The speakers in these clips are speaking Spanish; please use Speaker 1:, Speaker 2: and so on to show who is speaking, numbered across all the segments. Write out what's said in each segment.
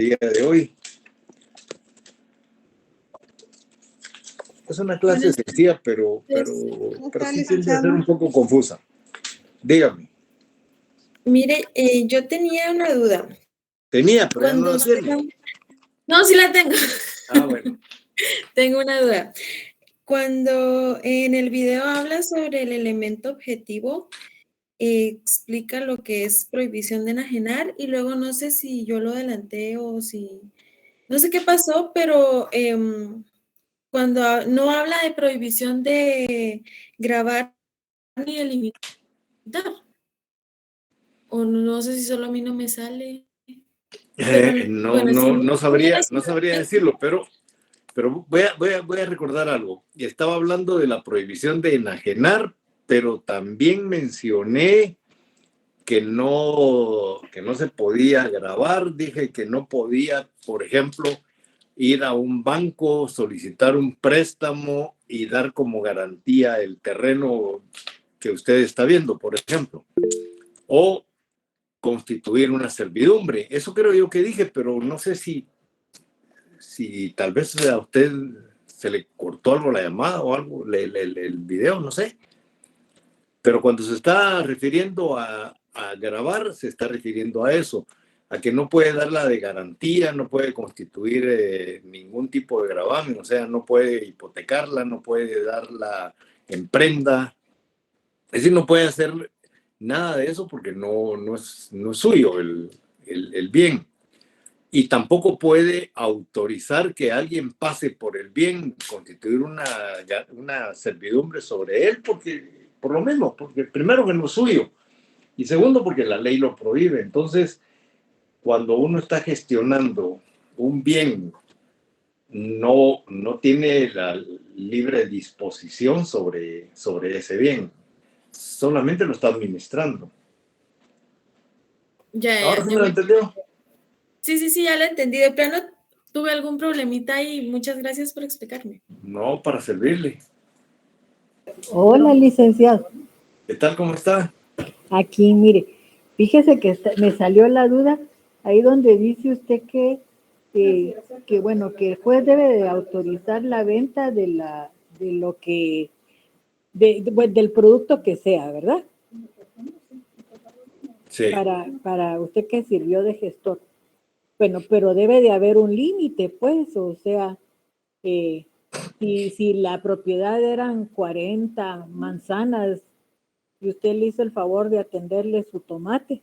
Speaker 1: día de hoy. Es una clase sencilla, pero sí tiende a ser un poco confusa. Dígame.
Speaker 2: Mire, yo tenía una duda.
Speaker 1: Tenía, pero ya no la tiene.
Speaker 2: No, sí la tengo.
Speaker 1: Ah, bueno.
Speaker 2: Tengo una duda. Cuando en el video habla sobre el elemento objetivo, explica lo que es prohibición de enajenar y luego no sé si yo lo adelanté o si... No sé qué pasó, pero cuando no habla de prohibición de grabar ni eliminar, o no sé si solo a mí no me sale. Pero, bueno,
Speaker 1: No sabría decirlo, pero voy a recordar algo. Y estaba hablando de la prohibición de enajenar, pero también mencioné que no se podía grabar. Dije que no podía, por ejemplo, ir a un banco, solicitar un préstamo y dar como garantía el terreno que usted está viendo, por ejemplo. O constituir una servidumbre. Eso creo yo que dije, pero no sé si tal vez a usted se le cortó algo la llamada o algo, el video, no sé. Pero cuando se está refiriendo a grabar, se está refiriendo a eso, a que no puede darla de garantía, no puede constituir ningún tipo de gravamen, o sea, no puede hipotecarla, no puede darla en prenda. Es decir, no puede hacer nada de eso porque no es suyo el bien. Y tampoco puede autorizar que alguien pase por el bien, constituir una servidumbre sobre él, porque por lo mismo, porque primero que no es suyo y segundo porque la ley lo prohíbe. Entonces, cuando uno está gestionando un bien, no tiene la libre disposición sobre ese bien, solamente lo está administrando. ¿Ahora sí me lo entendió?
Speaker 2: Sí, ya lo entendí. De plano tuve algún problemita y muchas gracias por explicarme.
Speaker 1: No, para servirle.
Speaker 3: Hola, licenciado.
Speaker 1: ¿Qué tal? ¿Cómo está?
Speaker 3: Aquí, mire, fíjese que me salió la duda ahí donde dice usted que bueno, que el juez debe de autorizar la venta de lo que, pues, del producto que sea, ¿verdad?
Speaker 1: Sí.
Speaker 3: Para usted que sirvió de gestor. Bueno, pero debe de haber un límite, pues, o sea, si la propiedad eran 40 manzanas y usted le hizo el favor de atenderle su tomate,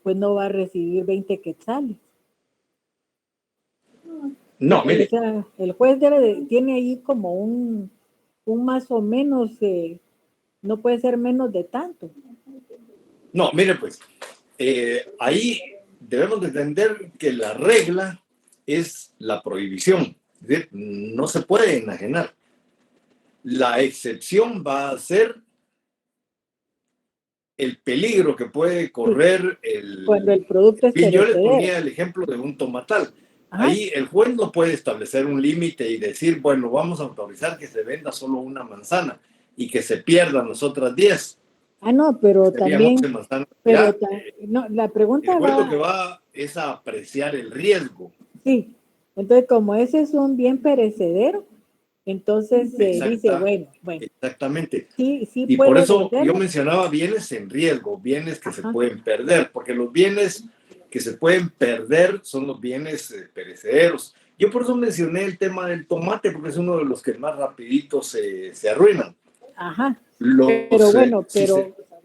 Speaker 3: pues no va a recibir 20 quetzales.
Speaker 1: No, mire.
Speaker 3: O sea, el juez tiene ahí como un más o menos, no puede ser menos de tanto.
Speaker 1: No, mire pues, ahí debemos de entender que la regla es la prohibición. Es decir, no se puede enajenar. La excepción va a ser el peligro que puede correr
Speaker 3: cuando el producto es
Speaker 1: Yo les
Speaker 3: perecedero.
Speaker 1: ponía el ejemplo de un tomatal.
Speaker 3: Ajá.
Speaker 1: Ahí el juez no puede establecer un límite y decir, bueno, vamos a autorizar que se venda solo una manzana y que se pierdan las otras 10.
Speaker 3: No, pero
Speaker 1: Serían
Speaker 3: también,
Speaker 1: 11 manzanas.
Speaker 3: pero no, la pregunta
Speaker 1: el juez
Speaker 3: va...
Speaker 1: lo que va es a apreciar el riesgo.
Speaker 3: Sí, entonces como ese es un bien perecedero, entonces dice, bueno.
Speaker 1: Exactamente.
Speaker 3: Sí,
Speaker 1: y
Speaker 3: puede
Speaker 1: por eso
Speaker 3: venderlo.
Speaker 1: yo mencionaba bienes en riesgo, bienes que se pueden perder, porque los bienes que se pueden perder son los bienes perecederos. Yo por eso mencioné el tema del tomate, porque es uno de los que más rapidito se arruinan.
Speaker 3: Ajá, pero bueno,
Speaker 1: sí,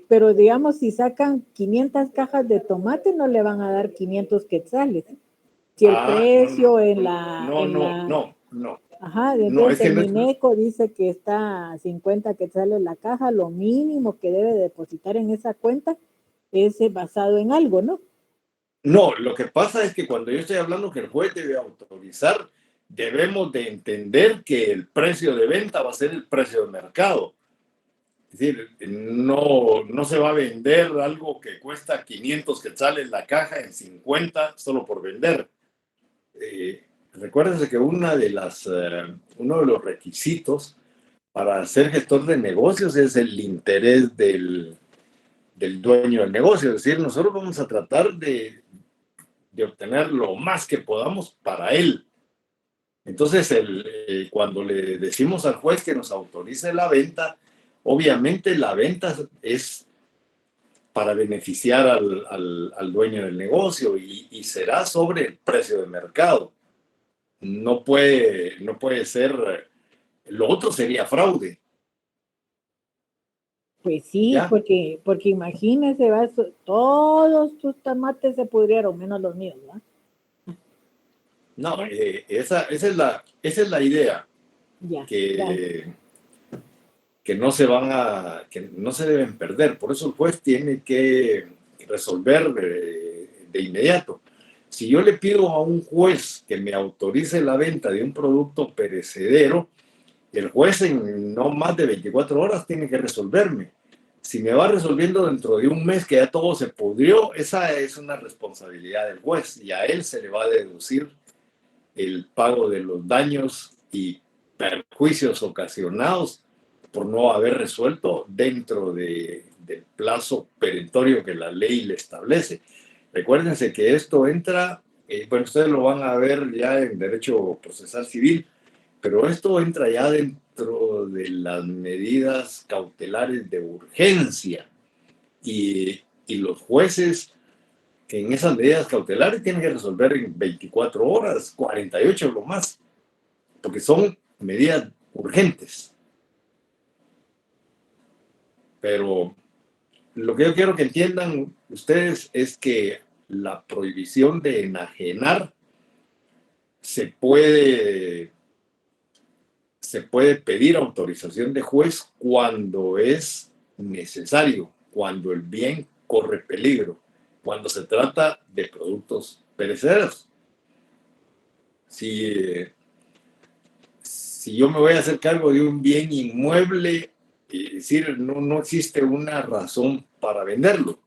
Speaker 3: pero digamos, si sacan 500 cajas de tomate, no le van a dar 500 quetzales. Si el precio
Speaker 1: no.
Speaker 3: Ajá, entonces el Mineco dice que está a 50 quetzales la caja, lo mínimo que debe depositar en esa cuenta es basado en algo, ¿no?
Speaker 1: No, lo que pasa es que cuando yo estoy hablando que el juez debe autorizar, debemos de entender que el precio de venta va a ser el precio de mercado. Es decir, no se va a vender algo que cuesta 500 quetzales la caja en 50 solo por vender. Recuérdense que uno de los requisitos para ser gestor de negocios es el interés del dueño del negocio. Es decir, nosotros vamos a tratar de de obtener lo más que podamos para él. Entonces, cuando le decimos al juez que nos autorice la venta, obviamente la venta es para beneficiar al dueño del negocio y será sobre el precio de mercado. No puede ser, lo otro sería fraude.
Speaker 3: Pues sí,
Speaker 1: ¿Ya?
Speaker 3: porque imagínese, todos tus tomates se pudrieron, menos los míos, ¿verdad?
Speaker 1: No, esa es la idea,
Speaker 3: Ya,
Speaker 1: que no que no se deben perder. Por eso el juez tiene que resolver de inmediato. Si yo le pido a un juez que me autorice la venta de un producto perecedero, el juez en no más de 24 horas tiene que resolverme. Si me va resolviendo dentro de un mes que ya todo se pudrió, esa es una responsabilidad del juez y a él se le va a deducir el pago de los daños y perjuicios ocasionados por no haber resuelto dentro del plazo perentorio que la ley le establece. Recuérdense que esto entra, bueno, ustedes lo van a ver ya en derecho procesal civil, pero esto entra ya dentro de las medidas cautelares de urgencia y los jueces en esas medidas cautelares tienen que resolver en 24 horas, 48 lo más, porque son medidas urgentes. Pero lo que yo quiero que entiendan ustedes es que la prohibición de enajenar se puede pedir autorización de juez cuando es necesario, cuando el bien corre peligro, cuando se trata de productos perecederos. Si yo me voy a hacer cargo de un bien inmueble, es decir, no existe una razón para venderlo.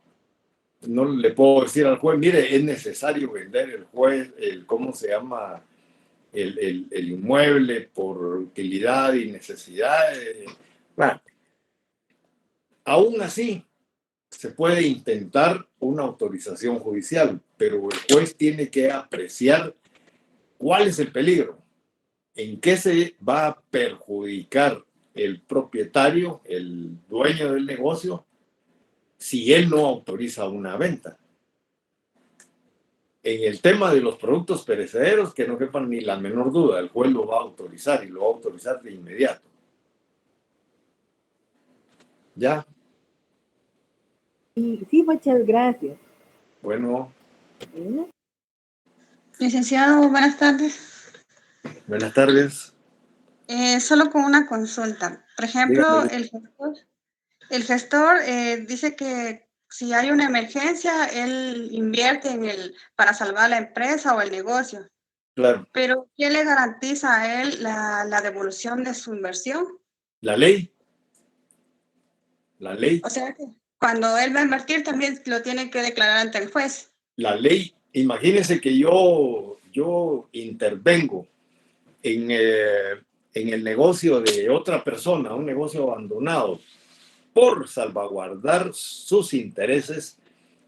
Speaker 1: No le puedo decir al juez, mire, es necesario vender ¿cómo se llama? El inmueble por utilidad y necesidad. Bueno, aún así, se puede intentar una autorización judicial, pero el juez tiene que apreciar cuál es el peligro, en qué se va a perjudicar el propietario, el dueño del negocio, si él no autoriza una venta. En el tema de los productos perecederos, que no quepan ni la menor duda, el juez lo va a autorizar y lo va a autorizar de inmediato. ¿Ya?
Speaker 3: Sí, muchas gracias.
Speaker 1: Bueno.
Speaker 4: Licenciado, buenas tardes.
Speaker 1: Buenas tardes.
Speaker 4: Solo con una consulta. Por ejemplo,
Speaker 1: Dígame.
Speaker 4: el gestor dice que si hay una emergencia, él invierte para salvar la empresa o el negocio.
Speaker 1: Claro.
Speaker 4: Pero ¿quién le garantiza a él la devolución de su inversión?
Speaker 1: La ley. La ley.
Speaker 4: O sea que cuando él va a invertir también lo tiene que declarar ante el juez.
Speaker 1: La ley. Imagínense que yo intervengo en el negocio de otra persona, un negocio abandonado, por salvaguardar sus intereses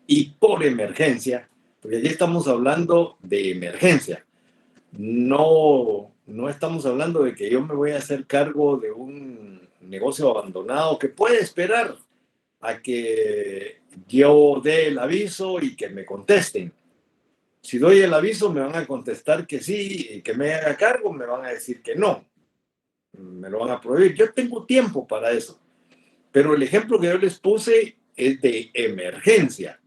Speaker 1: y por emergencia, porque aquí estamos hablando de emergencia. No estamos hablando de que yo me voy a hacer cargo de un negocio abandonado que puede esperar a que yo dé el aviso y que me contesten. Si doy el aviso, me van a contestar que sí y que me haga cargo, me van a decir que no. Me lo van a prohibir. Yo tengo tiempo para eso. Pero el ejemplo que yo les puse es de emergencia.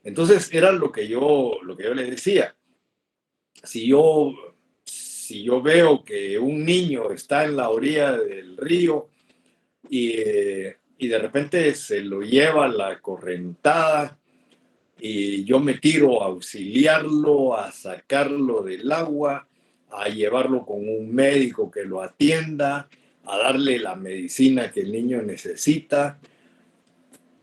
Speaker 1: Entonces, era lo que yo les decía. Si yo veo que un niño está en la orilla del río y de repente se lo lleva la correntada y yo me tiro a auxiliarlo, a sacarlo del agua, a llevarlo con un médico que lo atienda, a darle la medicina que el niño necesita.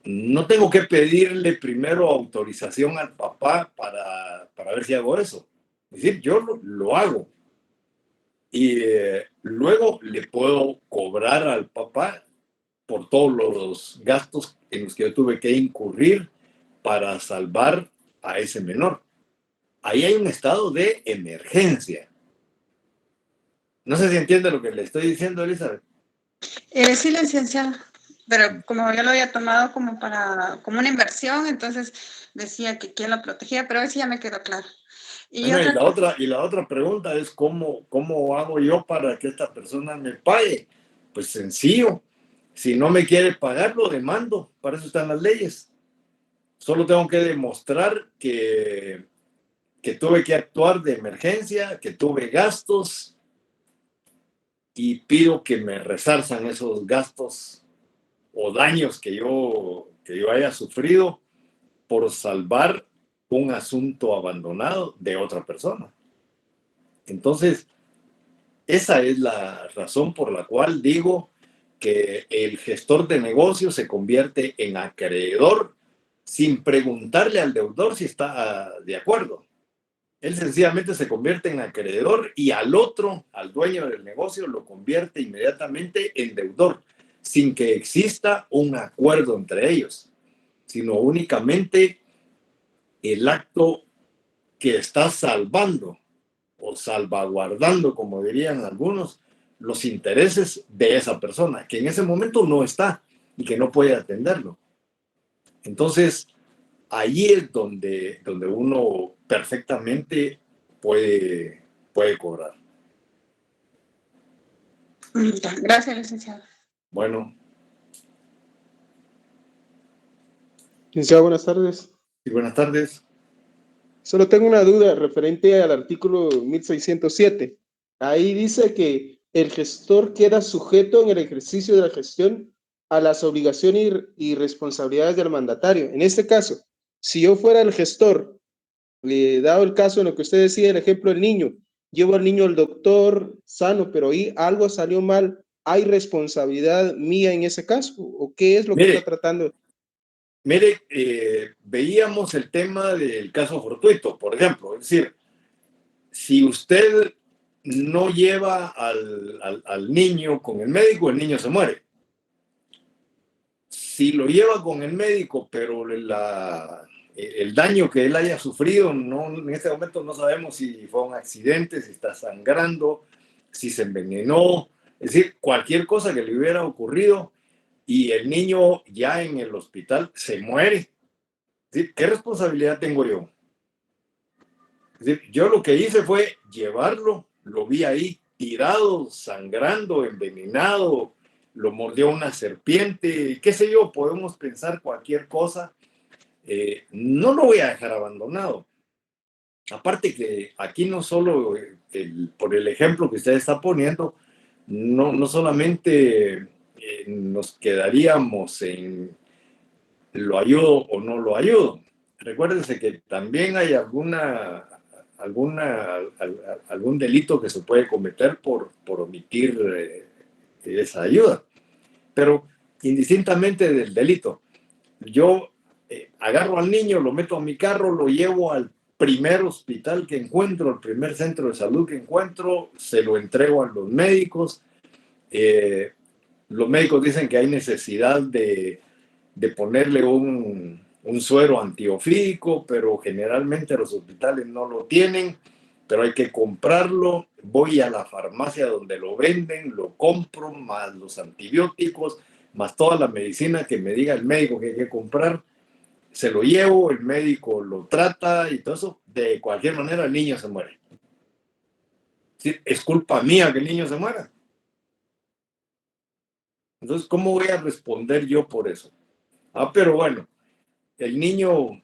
Speaker 1: No tengo que pedirle primero autorización al papá para ver si hago eso. Es decir, yo lo hago. Y luego le puedo cobrar al papá por todos los gastos en los que yo tuve que incurrir para salvar a ese menor. ahí hay un estado de emergencia. No sé si entiende lo que le estoy diciendo, Elizabeth.
Speaker 4: Sí, licenciada, pero como yo lo había tomado como una inversión, entonces decía que quién lo protegía, pero hoy sí ya me quedó claro. Y
Speaker 1: Bueno,
Speaker 4: otra,
Speaker 1: y la otra pregunta es ¿cómo hago yo para que esta persona me pague? Pues sencillo. Si no me quiere pagar, lo demando. Para eso están las leyes. Solo tengo que demostrar que tuve que actuar de emergencia, que tuve gastos y pido que me resarzan esos gastos o daños que yo haya sufrido por salvar un asunto abandonado de otra persona. Entonces, esa es la razón por la cual digo que el gestor de negocios se convierte en acreedor sin preguntarle al deudor si está de acuerdo. Él sencillamente se convierte en acreedor y al otro, al dueño del negocio, lo convierte inmediatamente en deudor, sin que exista un acuerdo entre ellos, sino únicamente el acto que está salvando o salvaguardando, como dirían algunos, los intereses de esa persona, que en ese momento no está y que no puede atenderlo. Entonces, ahí es donde uno perfectamente puede cobrar.
Speaker 4: gracias, licenciada.
Speaker 1: Bueno,
Speaker 5: Licenciado, buenas tardes.
Speaker 1: y buenas tardes.
Speaker 5: Solo tengo una duda referente al artículo 1607. Ahí dice que el gestor queda sujeto en el ejercicio de la gestión a las obligaciones y responsabilidades del mandatario. En este caso, si yo fuera el gestor, dado el caso en lo que usted decía, el ejemplo del niño, llevo al niño al doctor sano, pero ahí algo salió mal, ¿hay responsabilidad mía en ese caso? ¿O qué es lo que está tratando?
Speaker 1: Mire, veíamos el tema del caso fortuito, por ejemplo. Es decir, si usted no lleva al niño con el médico, el niño se muere. Si lo lleva con el médico, pero el daño que él haya sufrido, no, en este momento no sabemos si fue un accidente, si está sangrando, si se envenenó, es decir, cualquier cosa que le hubiera ocurrido y el niño ya en el hospital se muere. Es decir, ¿qué responsabilidad tengo yo? Es decir, yo lo que hice fue llevarlo, lo vi ahí tirado, sangrando, envenenado, lo mordió una serpiente, qué sé yo, podemos pensar cualquier cosa. No lo voy a dejar abandonado. Aparte que aquí no solo, por el ejemplo que usted está poniendo, no solamente nos quedaríamos en lo ayudo o no lo ayudo. Recuérdense que también hay algún delito que se puede cometer por omitir esa ayuda. Pero indistintamente del delito, yo agarro al niño, lo meto a mi carro, lo llevo al primer hospital que encuentro, al primer centro de salud que encuentro, se lo entrego a los médicos. Los médicos dicen que hay necesidad de ponerle un suero antiofídico, pero generalmente los hospitales no lo tienen, pero hay que comprarlo. Voy a la farmacia donde lo venden, lo compro, más los antibióticos, más toda la medicina que me diga el médico que hay que comprar. Se lo llevo, el médico lo trata y todo eso. De cualquier manera, el niño se muere. ¿Sí? Es culpa mía que el niño se muera. Entonces, ¿cómo voy a responder yo por eso? Pero bueno, el niño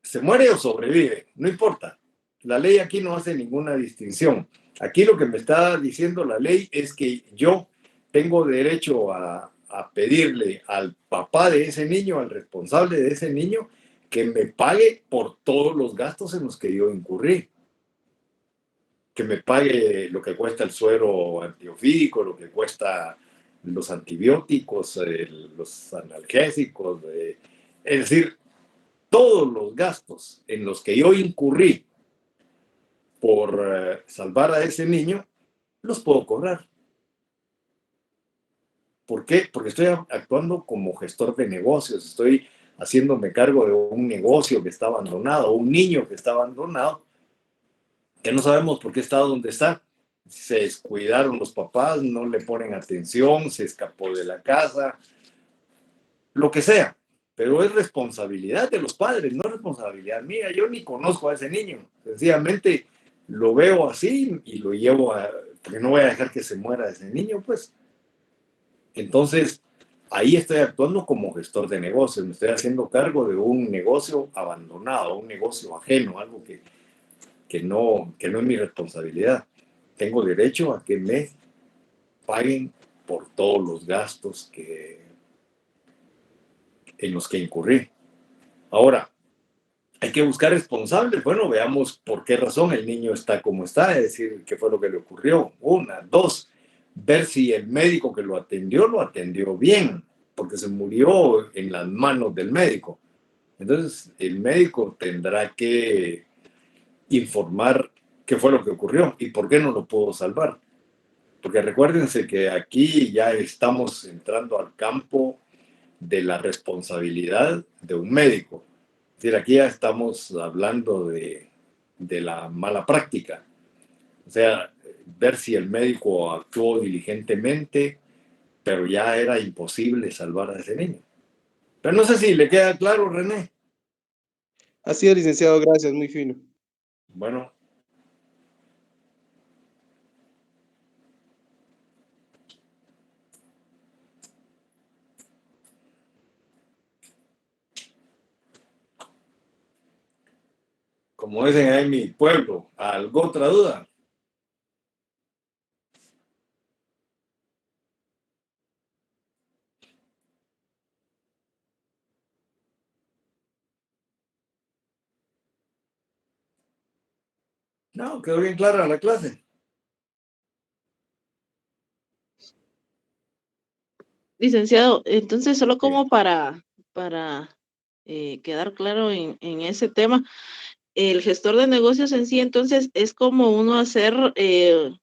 Speaker 1: se muere o sobrevive, no importa. La ley aquí no hace ninguna distinción. Aquí lo que me está diciendo la ley es que yo tengo derecho a pedirle al papá de ese niño, al responsable de ese niño, que me pague por todos los gastos en los que yo incurrí. Que me pague lo que cuesta el suero antiofídico, lo que cuesta los antibióticos, los analgésicos, es decir, todos los gastos en los que yo incurrí por salvar a ese niño, los puedo cobrar. ¿Por qué? Porque estoy actuando como gestor de negocios, estoy haciéndome cargo de un negocio que está abandonado, un niño que está abandonado, que no sabemos por qué está donde está. Se descuidaron los papás, no le ponen atención, se escapó de la casa, lo que sea. Pero es responsabilidad de los padres, no es responsabilidad mía. Yo ni conozco a ese niño. Sencillamente lo veo así y lo llevo a... Porque no voy a dejar que se muera ese niño, pues. Entonces, ahí estoy actuando como gestor de negocios. Me estoy haciendo cargo de un negocio abandonado, un negocio ajeno, algo que no es mi responsabilidad. Tengo derecho a que me paguen por todos los gastos en los que incurrí. Ahora, hay que buscar responsables. Bueno, veamos por qué razón el niño está como está, es decir, qué fue lo que le ocurrió. Una, dos, ver si el médico que lo atendió bien, porque se murió en las manos del médico. Entonces, el médico tendrá que informar qué fue lo que ocurrió y por qué no lo pudo salvar. Porque recuérdense que aquí ya estamos entrando al campo de la responsabilidad de un médico. Es decir, aquí ya estamos hablando de la mala práctica. O sea, ver si el médico actuó diligentemente, pero ya era imposible salvar a ese niño. Pero no sé si le queda claro, René.
Speaker 5: Así es, licenciado, gracias, muy fino.
Speaker 1: Bueno. Como dicen ahí en mi pueblo, ¿algo otra duda? No, quedó bien clara la clase.
Speaker 6: Licenciado, entonces solo como para quedar claro en ese tema, el gestor de negocios en sí, entonces es como uno hacer,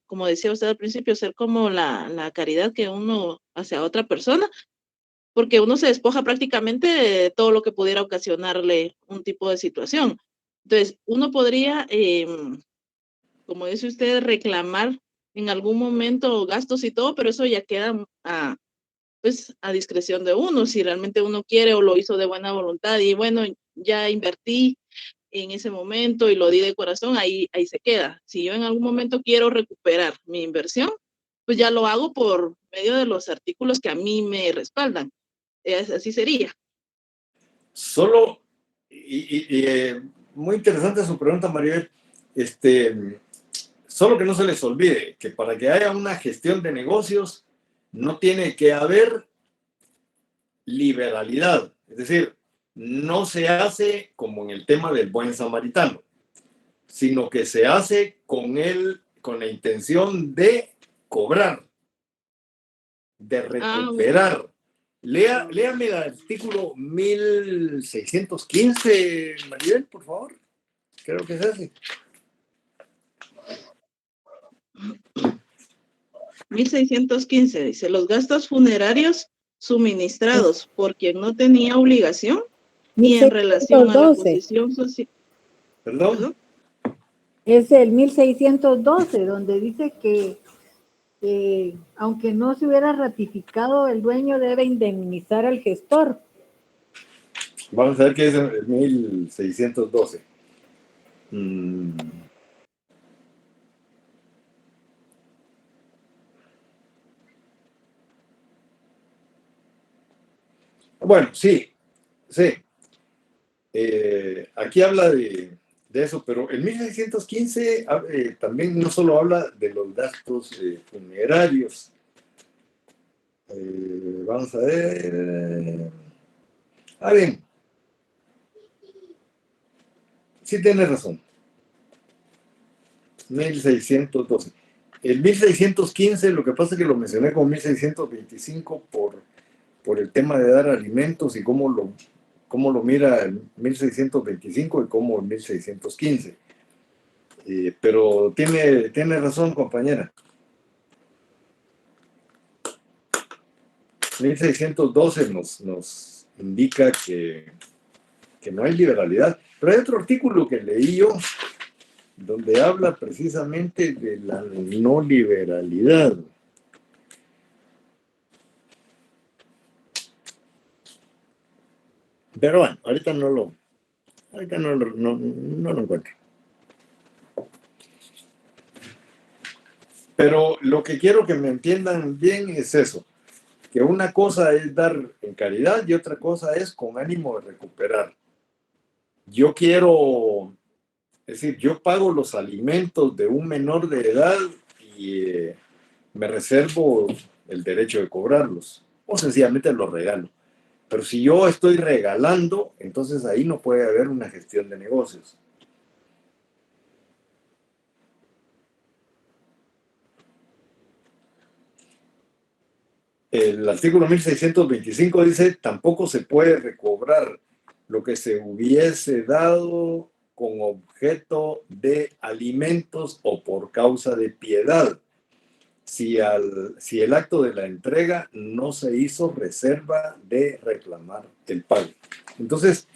Speaker 6: como decía usted al principio, ser como la caridad que uno hace a otra persona, porque uno se despoja prácticamente de todo lo que pudiera ocasionarle un tipo de situación. Entonces, uno podría, como dice usted, reclamar en algún momento gastos y todo, pero eso ya queda pues a discreción de uno, si realmente uno quiere o lo hizo de buena voluntad y bueno, ya invertí en ese momento y lo di de corazón, ahí se queda. Si yo en algún momento quiero recuperar mi inversión, pues ya lo hago por medio de los artículos que a mí me respaldan. Así sería.
Speaker 1: Solo, muy interesante su pregunta, Maribel. Solo que no se les olvide que para que haya una gestión de negocios no tiene que haber liberalidad. Es decir, no se hace como en el tema del buen samaritano, sino que se hace con la intención de cobrar, de recuperar. Léame el artículo 1615, Maribel, por favor. Creo que es ese.
Speaker 6: 1615 dice, los gastos funerarios suministrados por quien no tenía obligación ni en relación a la posición social.
Speaker 1: ¿Perdón?
Speaker 3: Es el 1612, donde dice que aunque no se hubiera ratificado, el dueño debe indemnizar al gestor.
Speaker 1: Vamos a ver qué es el 1612. Bueno, sí. Aquí habla de eso, pero el 1615 también no solo habla de los gastos funerarios. Vamos a ver. Bien. Sí tienes razón. 1612. El 1615, lo que pasa es que lo mencioné como 1625 por el tema de dar alimentos y cómo lo mira el 1625 y cómo el 1615. Pero tiene razón, compañera. 1612 nos indica que no hay liberalidad. Pero hay otro artículo que leí yo donde habla precisamente de la no liberalidad. Pero bueno, ahorita no lo encuentro. Pero lo que quiero que me entiendan bien es eso, que una cosa es dar en caridad y otra cosa es con ánimo de recuperar. Yo quiero, es decir, yo pago los alimentos de un menor de edad y me reservo el derecho de cobrarlos, o sencillamente los regalo. Pero si yo estoy regalando, entonces ahí no puede haber una gestión de negocios. El artículo 1625 dice, tampoco se puede recobrar lo que se hubiese dado con objeto de alimentos o por causa de piedad, si el acto de la entrega no se hizo reserva de reclamar el pago. Entonces,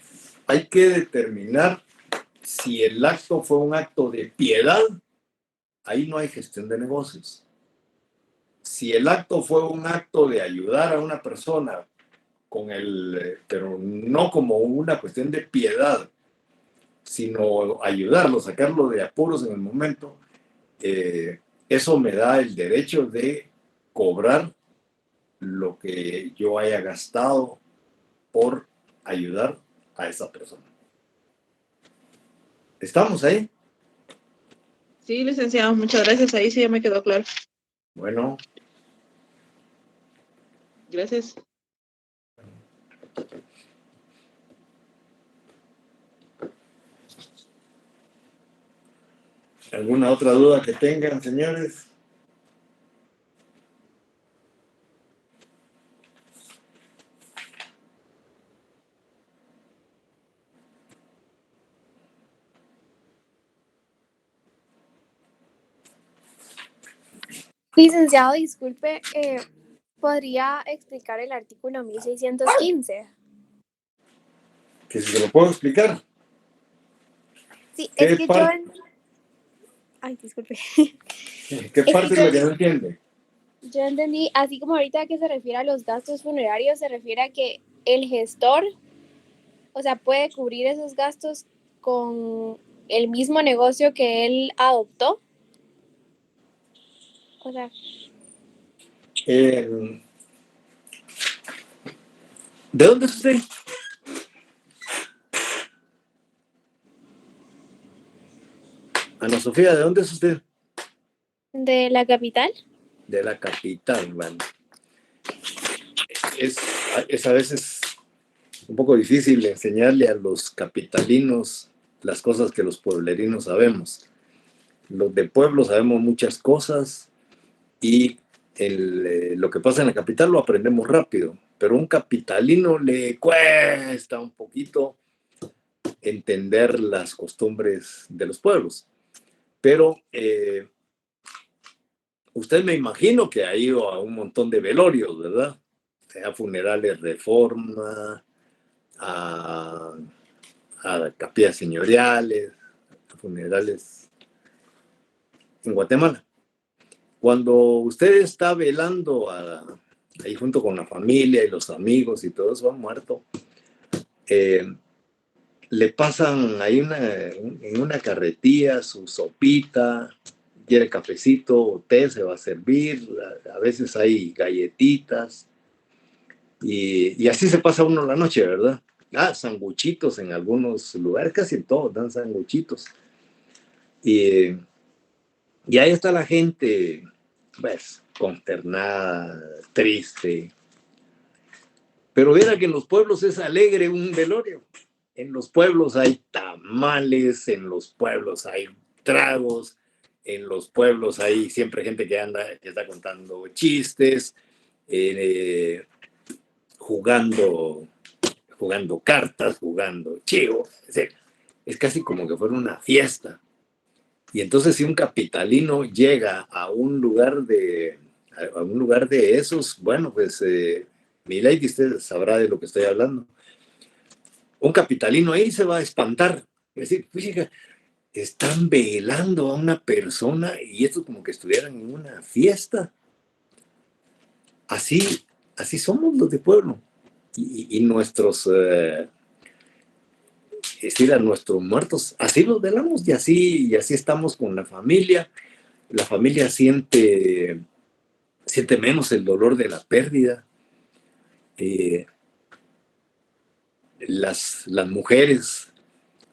Speaker 1: hay que determinar si el acto fue un acto de piedad, ahí no hay gestión de negocios. Si el acto fue un acto de ayudar a una persona, pero no como una cuestión de piedad, sino ayudarlo, sacarlo de apuros en el momento, eso me da el derecho de cobrar lo que yo haya gastado por ayudar a esa persona. ¿Estamos ahí?
Speaker 6: Sí, licenciado, muchas gracias. Ahí sí ya me quedó claro.
Speaker 1: Bueno.
Speaker 6: Gracias.
Speaker 1: ¿Alguna otra duda que tengan, señores?
Speaker 7: Licenciado, disculpe, ¿podría explicar el artículo 1615?
Speaker 1: Que si se lo puedo explicar.
Speaker 7: Sí,
Speaker 1: ¿Qué
Speaker 7: es que
Speaker 1: parte?
Speaker 7: Ay, disculpe.
Speaker 1: ¿Qué parte es lo que no entiende?
Speaker 7: Yo entendí, así como ahorita que se refiere a los gastos funerarios, se refiere a que el gestor, o sea, puede cubrir esos gastos con el mismo negocio que él adoptó. O sea,
Speaker 1: ¿de dónde es usted? Ana Sofía, ¿de dónde es usted?
Speaker 7: de la capital.
Speaker 1: De la capital, bueno. Es a veces un poco difícil enseñarle a los capitalinos las cosas que los pueblerinos sabemos. Los de pueblo sabemos muchas cosas y lo que pasa en la capital lo aprendemos rápido, pero a un capitalino le cuesta un poquito entender las costumbres de los pueblos. Pero usted me imagino que ha ido a un montón de velorios, ¿verdad? A funerales Reforma, a capillas señoriales, a funerales en Guatemala. Cuando usted está velando ahí junto con la familia y los amigos y todo eso han muerto, le pasan ahí en una carretilla su sopita, quiere cafecito o té, se va a servir, a veces hay galletitas, y así se pasa uno la noche, ¿verdad? Sanguchitos en algunos lugares, casi en todos dan sanguchitos. Y ahí está la gente, pues, consternada, triste. Pero viera que en los pueblos es alegre un velorio. En los pueblos hay tamales, en los pueblos hay tragos, en los pueblos hay siempre gente que está contando chistes, jugando cartas, jugando chivo. Es casi como que fuera una fiesta. Y entonces si un capitalino llega a un lugar de esos, bueno, pues Milady, usted sabrá de lo que estoy hablando. Un capitalino ahí se va a espantar. Es decir, fíjate, están velando a una persona y esto como que estuvieran en una fiesta. Así somos los de pueblo. Y nuestros, es decir, a nuestros muertos, así los velamos y así estamos con la familia. La familia siente menos el dolor de la pérdida. Las mujeres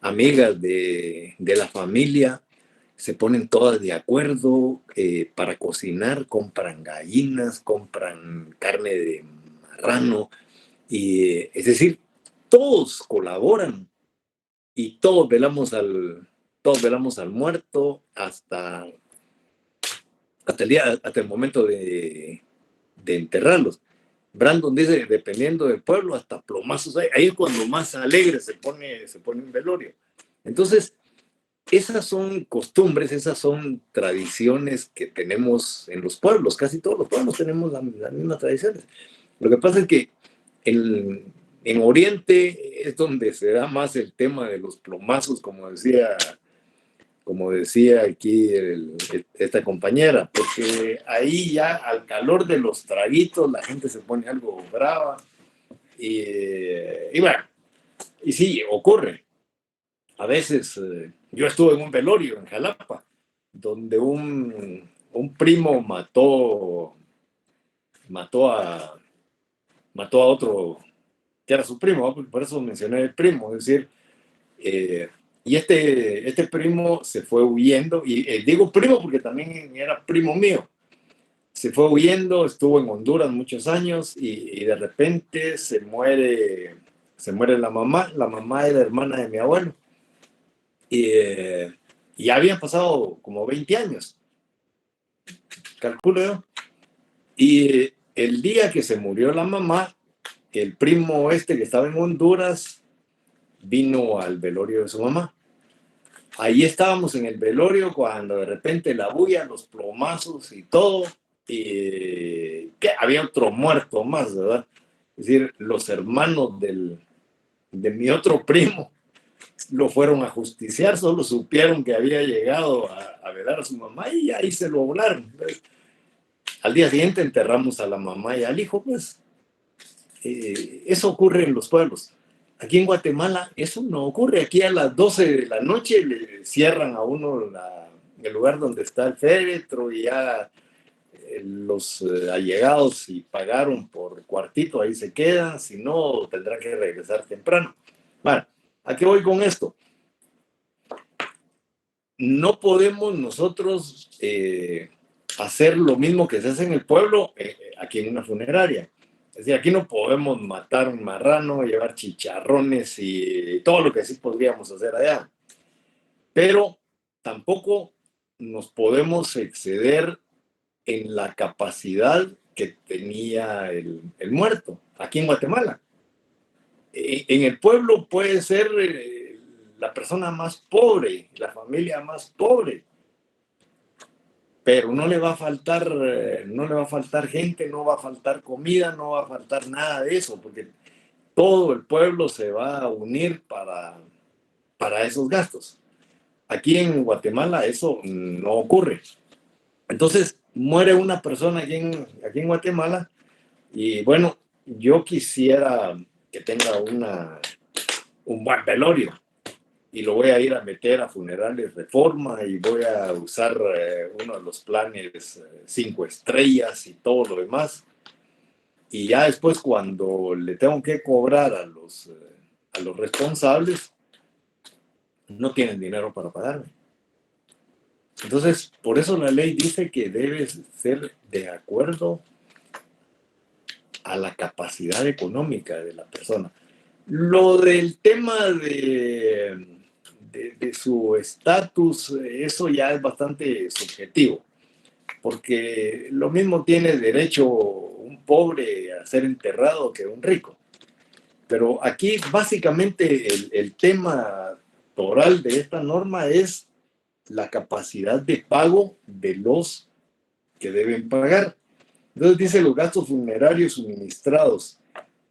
Speaker 1: amigas de la familia se ponen todas de acuerdo para cocinar, compran gallinas, compran carne de marrano, es decir, todos colaboran y todos velamos al muerto hasta el momento de enterrarlos. Brandon dice, dependiendo del pueblo, hasta plomazos hay. Ahí es cuando más alegre se pone un velorio. Entonces, esas son costumbres, esas son tradiciones que tenemos en los pueblos. Casi todos los pueblos tenemos las mismas tradiciones. Lo que pasa es que en Oriente es donde se da más el tema de los plomazos, como decía aquí esta compañera, porque ahí ya al calor de los traguitos la gente se pone algo brava y bueno, y sí, ocurre. A veces yo estuve en un velorio en Jalapa, donde un primo mató a otro que era su primo, por eso mencioné el primo, es decir, y este primo se fue huyendo, y digo primo porque también era primo mío. Se fue huyendo, estuvo en Honduras muchos años y de repente se muere la mamá. La mamá era hermana de mi abuelo. Y ya habían pasado como 20 años, calculo yo. Y el día que se murió la mamá, el primo que estaba en Honduras vino al velorio de su mamá. Ahí estábamos en el velorio cuando de repente la bulla, los plomazos y todo, y que había otro muerto más, ¿verdad? Es decir, los hermanos de mi otro primo lo fueron a justiciar, solo supieron que había llegado a velar a su mamá y ahí se lo volaron. Entonces, al día siguiente enterramos a la mamá y al hijo, pues eso ocurre en los pueblos. Aquí en Guatemala eso no ocurre. Aquí a las 12 de la noche le cierran a uno el lugar donde está el féretro y ya los allegados, si pagaron por cuartito, ahí se quedan. Si no, tendrán que regresar temprano. Bueno, ¿a qué voy con esto? No podemos nosotros hacer lo mismo que se hace en el pueblo aquí en una funeraria. Es decir, aquí no podemos matar un marrano, llevar chicharrones y todo lo que sí podríamos hacer allá. Pero tampoco nos podemos exceder en la capacidad que tenía el muerto aquí en Guatemala. En el pueblo puede ser la persona más pobre, la familia más pobre, pero no le va a faltar gente, no va a faltar comida, no va a faltar nada de eso, porque todo el pueblo se va a unir para esos gastos. Aquí en Guatemala eso no ocurre. Entonces muere una persona aquí en Guatemala y bueno, yo quisiera que tenga un buen velorio. Y lo voy a ir a meter a Funerales Reforma y voy a usar uno de los planes 5 estrellas y todo lo demás. Y ya después cuando le tengo que cobrar a los responsables, no tienen dinero para pagarme. Entonces, por eso la ley dice que debe ser de acuerdo a la capacidad económica de la persona. Lo del tema de su estatus, eso ya es bastante subjetivo, porque lo mismo tiene derecho un pobre a ser enterrado que un rico. Pero aquí básicamente el tema toral de esta norma es la capacidad de pago de los que deben pagar. Entonces dice los gastos funerarios suministrados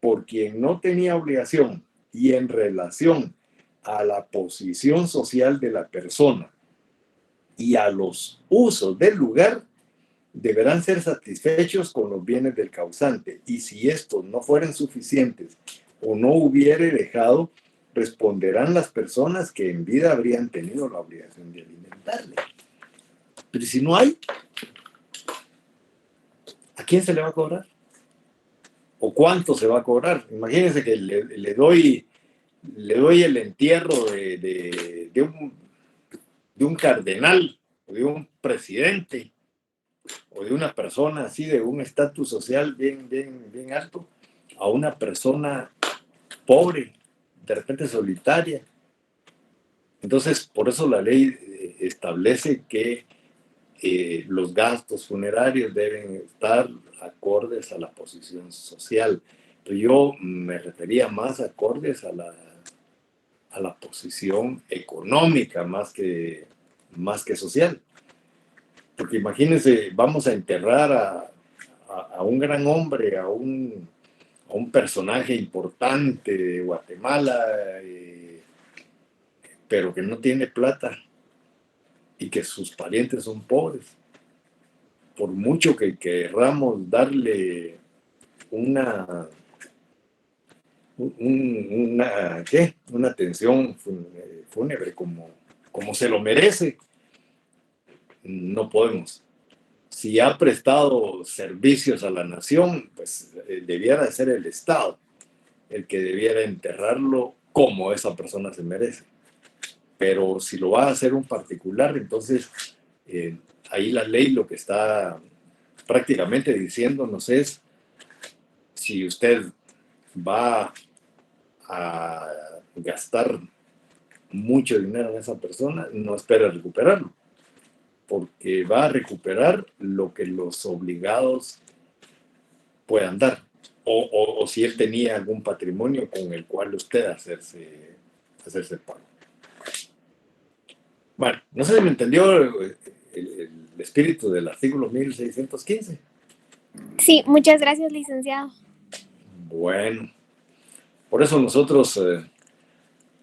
Speaker 1: por quien no tenía obligación y en relación a la posición social de la persona y a los usos del lugar, deberán ser satisfechos con los bienes del causante, y si estos no fueren suficientes o no hubiere dejado, responderán las personas que en vida habrían tenido la obligación de alimentarle. Pero si no hay, ¿a quién se le va a cobrar? ¿O cuánto se va a cobrar? Imagínense que le doy el entierro de un cardenal, o de un presidente, o de una persona así de un estatus social bien alto, a una persona pobre, de repente solitaria. Entonces, por eso la ley establece que los gastos funerarios deben estar acordes a la posición social. Pero yo me refería más acordes a la posición económica más que social. Porque imagínense, vamos a enterrar a un gran hombre, a un personaje importante de Guatemala, pero que no tiene plata y que sus parientes son pobres. Por mucho que querramos darle una atención fúnebre como se lo merece, no podemos. Si ha prestado servicios a la nación, pues debiera ser el Estado el que debiera enterrarlo como esa persona se merece. Pero si lo va a hacer un particular, entonces ahí la ley lo que está prácticamente diciéndonos es: si usted va a gastar mucho dinero en esa persona, no espere recuperarlo, porque va a recuperar lo que los obligados puedan dar, o si él tenía algún patrimonio con el cual usted hacerse pago. Bueno, no sé si me entendió el espíritu del artículo 1615.
Speaker 7: Sí, muchas gracias, licenciado.
Speaker 1: Bueno, por eso nosotros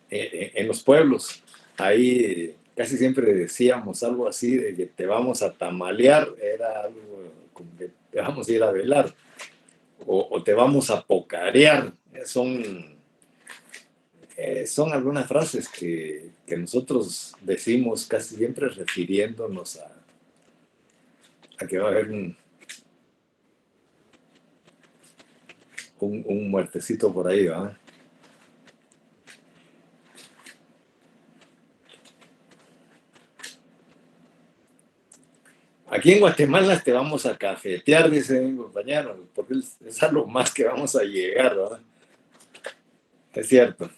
Speaker 1: en los pueblos, ahí casi siempre decíamos algo así de que te vamos a tamalear, era algo como que te vamos a ir a velar, o te vamos a pocarear. Son algunas frases que nosotros decimos casi siempre refiriéndonos a que va a haber un muertecito por ahí, ¿verdad? Aquí en Guatemala te vamos a cafetear, dice mi compañero, porque es a lo más que vamos a llegar, ¿verdad? Es cierto.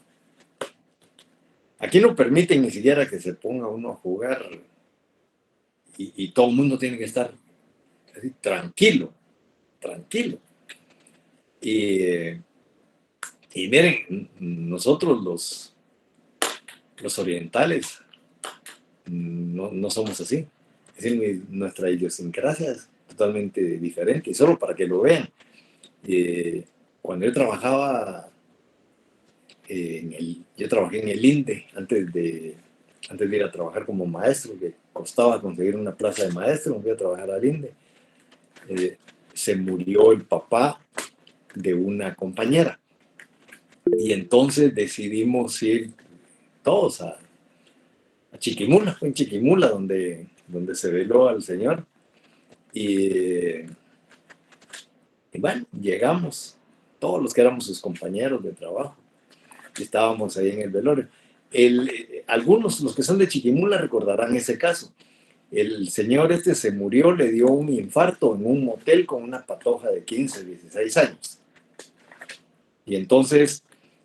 Speaker 1: Aquí no permiten ni siquiera que se ponga uno a jugar y todo el mundo tiene que estar así, tranquilo. Y miren, nosotros los orientales no somos así. Es decir, nuestra idiosincrasia es totalmente diferente. Y solo para que lo vean, cuando yo trabajaba yo trabajé en el INDE antes de ir a trabajar como maestro, que costaba conseguir una plaza de maestro. Me fui a trabajar al INDE. Se murió el papá de una compañera y entonces decidimos ir todos a Chiquimula. Fue en Chiquimula donde se veló al señor y bueno, llegamos todos los que éramos sus compañeros de trabajo. Estábamos ahí en el velorio. Algunos, los que son de Chiquimula, recordarán ese caso. El señor se murió, le dio un infarto en un motel con una patoja de 15, 16 años. Y entonces,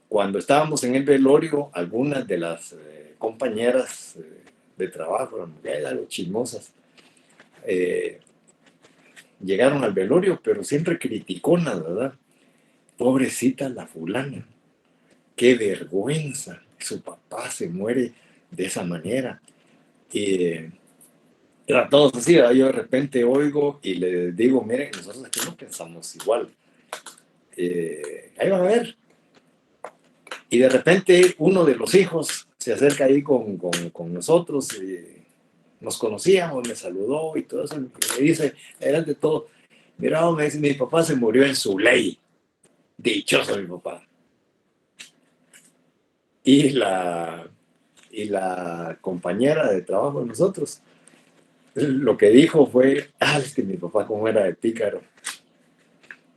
Speaker 1: cuando estábamos en el velorio, algunas de las compañeras de trabajo, algo chismosas, llegaron al velorio, pero siempre criticonas, ¿verdad? Pobrecita la fulana. Qué vergüenza, su papá se muere de esa manera. Era todos así, ¿verdad? Yo de repente oigo y les digo, miren, nosotros aquí no pensamos igual. Ahí van a ver. Y de repente uno de los hijos se acerca ahí con nosotros, nos conocíamos, me saludó y todo eso, y me dice, delante de todo, mira, me dice, mi papá se murió en su ley. Dichoso mi papá. Y la compañera de trabajo de nosotros, lo que dijo fue, es que mi papá como era de pícaro.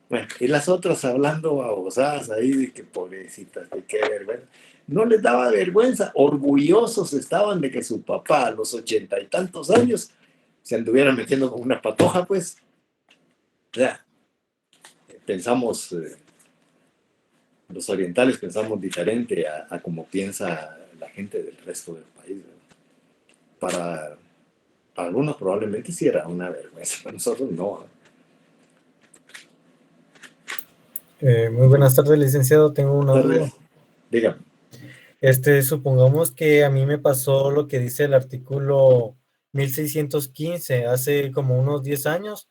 Speaker 1: Bueno, y las otras hablando babosadas ahí de que pobrecitas, de qué vergüenza. No les daba vergüenza, orgullosos estaban de que su papá a los 80 y tantos años se anduviera metiendo con una patoja, pues. O sea, pensamos, los orientales pensamos diferente a como piensa la gente del resto del país, ¿verdad? Para algunos probablemente sí era una vergüenza, para nosotros no.
Speaker 8: Muy buenas tardes, licenciado. Tengo una duda.
Speaker 1: Dígame.
Speaker 8: Supongamos que a mí me pasó lo que dice el artículo 1615 hace como unos 10 años.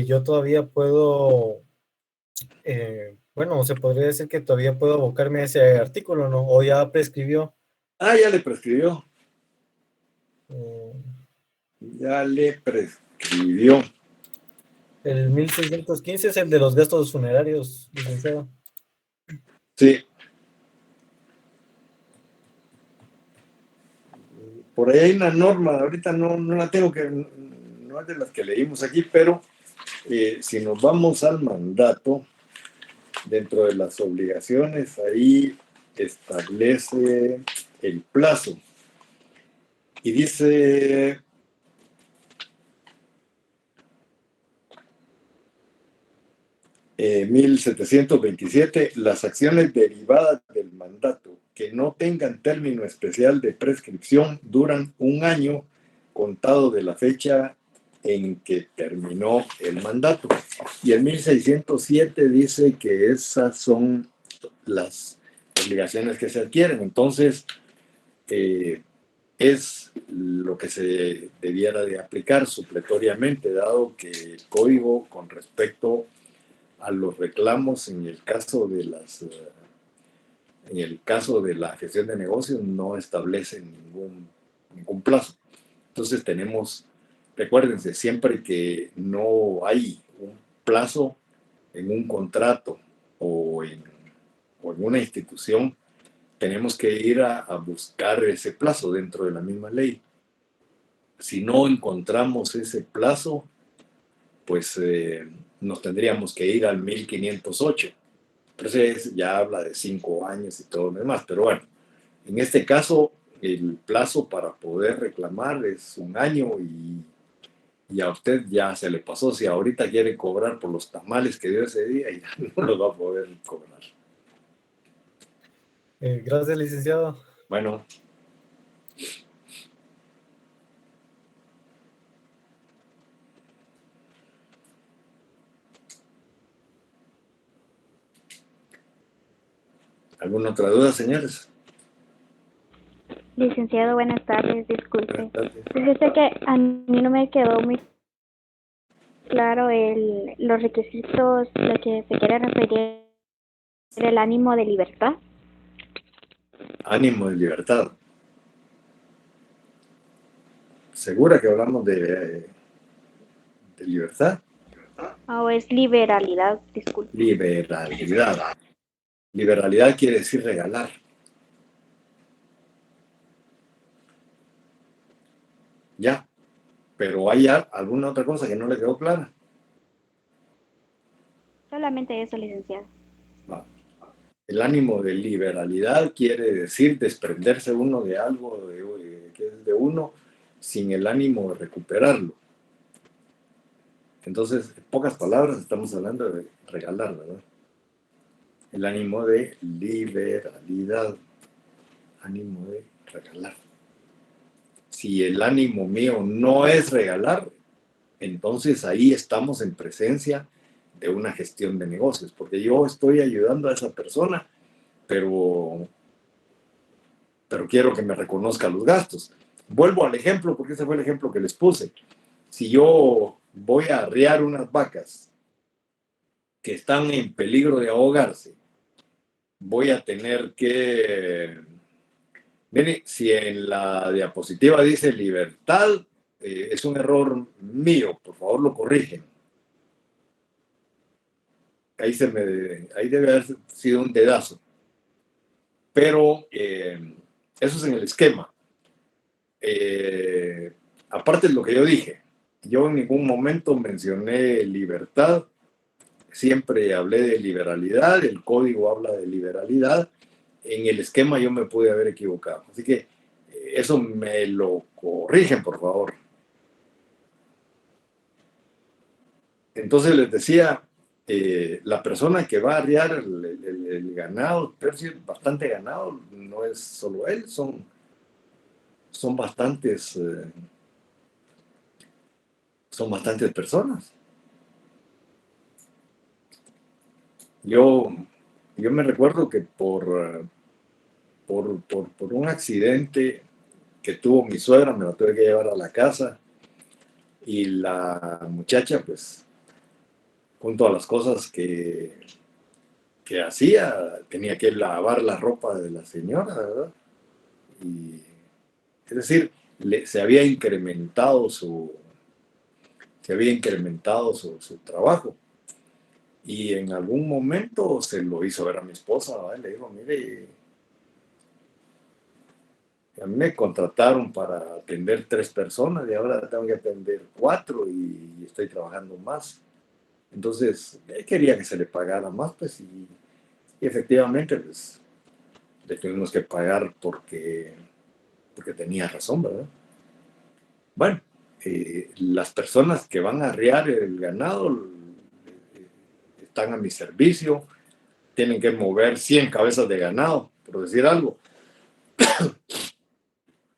Speaker 8: Yo todavía puedo, bueno, se podría decir que todavía puedo abocarme a ese artículo, ¿no? O ya prescribió.
Speaker 1: Ya le prescribió.
Speaker 8: Eh,
Speaker 1: Ya le prescribió.
Speaker 8: El 1615 es el de los gastos funerarios, licenciado.
Speaker 1: Sí. Por ahí hay una norma, ahorita no la tengo, que no es de las que leímos aquí, pero si nos vamos al mandato, dentro de las obligaciones, ahí establece el plazo. Y dice... Eh, 1727, las acciones derivadas del mandato que no tengan término especial de prescripción duran un año contado de la fecha en que terminó el mandato. Y el 1607 dice que esas son las obligaciones que se adquieren. Entonces, es lo que se debiera de aplicar supletoriamente, dado que el código con respecto a los reclamos en el caso de la gestión de negocios no establece ningún plazo. Entonces recuérdense, siempre que no hay un plazo en un contrato o en una institución, tenemos que ir a buscar ese plazo dentro de la misma ley. Si no encontramos ese plazo, pues nos tendríamos que ir al 1508. Entonces ya habla de 5 años y todo lo demás. Pero bueno, en este caso, el plazo para poder reclamar es un año y a usted ya se le pasó. Si ahorita quiere cobrar por los tamales que dio ese día, ya no los va a poder cobrar.
Speaker 8: Gracias, licenciado.
Speaker 1: Bueno. ¿Alguna otra duda, señores?
Speaker 9: Licenciado, buenas tardes, disculpe.
Speaker 1: Buenas tardes.
Speaker 9: Fíjese que a mí no me quedó muy claro los requisitos, lo que se quiere referir el ánimo de libertad.
Speaker 1: Ánimo de libertad. ¿Segura que hablamos de libertad?
Speaker 9: ¿O es liberalidad? Disculpe.
Speaker 1: Liberalidad. Liberalidad quiere decir regalar. Ya. Pero ¿hay alguna otra cosa que no le quedó clara?
Speaker 9: Solamente eso, licenciado.
Speaker 1: El ánimo de liberalidad quiere decir desprenderse uno de algo que es de uno sin el ánimo de recuperarlo. Entonces, en pocas palabras, estamos hablando de regalar, ¿verdad? El ánimo de liberalidad. Ánimo de regalar. Si el ánimo mío no es regalar, entonces ahí estamos en presencia de una gestión de negocios, porque yo estoy ayudando a esa persona, pero quiero que me reconozca los gastos. Vuelvo al ejemplo, porque ese fue el ejemplo que les puse. Si yo voy a arriar unas vacas que están en peligro de ahogarse, voy a tener que... Miren, si en la diapositiva dice libertad, es un error mío, por favor lo corrigen. Ahí debe haber sido un dedazo. Pero eso es en el esquema. Aparte de lo que yo dije, yo en ningún momento mencioné libertad, siempre hablé de liberalidad, el código habla de liberalidad, en el esquema yo me pude haber equivocado. Así que eso me lo corrigen, por favor. Entonces les decía, la persona que va a arriar el ganado, Percy, bastante ganado, no es solo él, son bastantes personas. Yo me recuerdo que por un accidente que tuvo mi suegra, me la tuve que llevar a la casa y la muchacha, pues, junto a las cosas que hacía, tenía que lavar la ropa de la señora, ¿verdad? Y, es decir, se había incrementado su trabajo. Y en algún momento se lo hizo ver a mi esposa, ¿verdad? Le dijo, mire, a mí me contrataron para atender 3 personas y ahora tengo que atender 4 y estoy trabajando más. Entonces, quería que se le pagara más, pues, y efectivamente, pues, le tuvimos que pagar porque tenía razón, ¿verdad? Bueno, las personas que van a arriar el ganado están a mi servicio, tienen que mover 100 cabezas de ganado, por decir algo,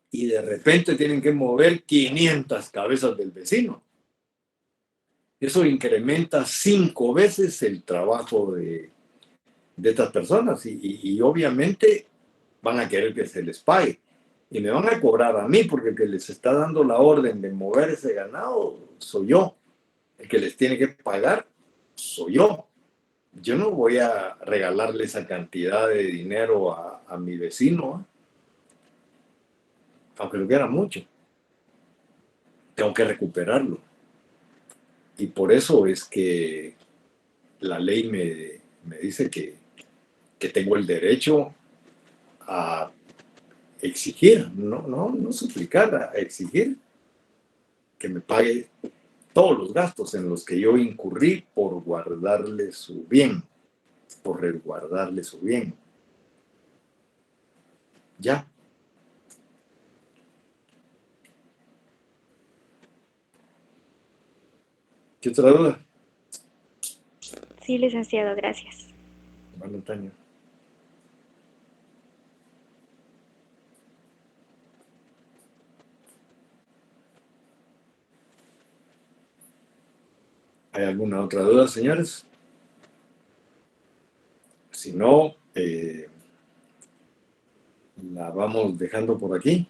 Speaker 1: y de repente tienen que mover 500 cabezas del vecino. Eso incrementa 5 veces el trabajo de estas personas y obviamente van a querer que se les pague. Y me van a cobrar a mí porque el que les está dando la orden de mover ese ganado soy yo. El que les tiene que pagar soy yo. Yo no voy a regalarle esa cantidad de dinero a mi vecino, aunque lo quiera mucho. Tengo que recuperarlo. Y por eso es que la ley me dice que tengo el derecho a exigir, no suplicar, a exigir que me pague todos los gastos en los que yo incurrí por guardarle su bien, por resguardarle su bien. Ya. ¿Qué otra duda?
Speaker 9: Sí, licenciado, gracias.
Speaker 1: Bueno, Antonio. ¿Hay alguna otra duda, señores? Si no, la vamos dejando por aquí,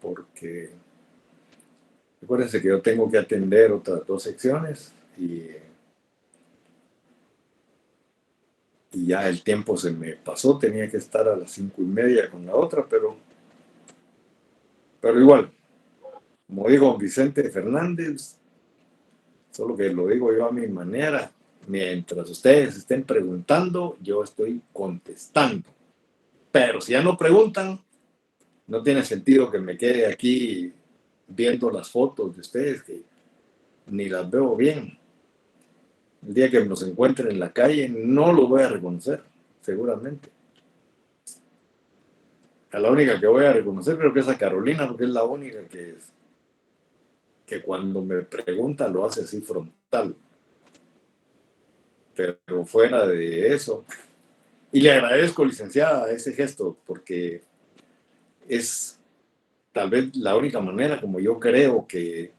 Speaker 1: porque recuérdense que yo tengo que atender otras 2 secciones y ya el tiempo se me pasó, tenía que estar a las 5:30 con la otra, pero igual, como dijo Vicente Fernández, solo que lo digo yo a mi manera, mientras ustedes estén preguntando, yo estoy contestando. Pero si ya no preguntan, no tiene sentido que me quede aquí viendo las fotos de ustedes, que ni las veo bien. El día que nos encuentren en la calle, no los voy a reconocer, seguramente. A la única que voy a reconocer creo que es a Carolina, porque es la única que cuando me pregunta lo hace así frontal. Pero fuera de eso, y le agradezco, licenciada, ese gesto, porque es tal vez la única manera como yo creo que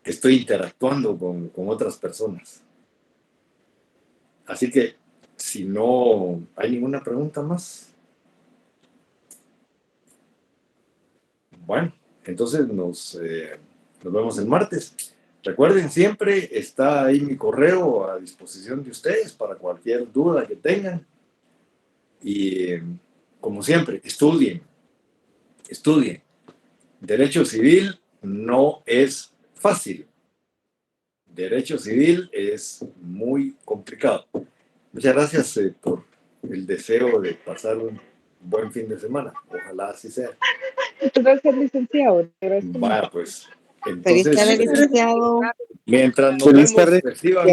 Speaker 1: estoy interactuando con otras personas. Así que, si no hay ninguna pregunta más. Bueno, entonces nos vemos el martes. Recuerden, siempre está ahí mi correo a disposición de ustedes para cualquier duda que tengan. Y como siempre, estudien. Derecho civil no es fácil. Derecho civil es muy complicado. Muchas gracias por el deseo de pasar un buen fin de semana. Ojalá así sea.
Speaker 10: Muchas gracias, licenciado.
Speaker 1: Vaya, pues,
Speaker 11: Feliz tarde,
Speaker 1: entonces,
Speaker 11: licenciado.
Speaker 1: mientras nos
Speaker 5: Feliz
Speaker 1: vemos,
Speaker 5: tarde.
Speaker 1: reciban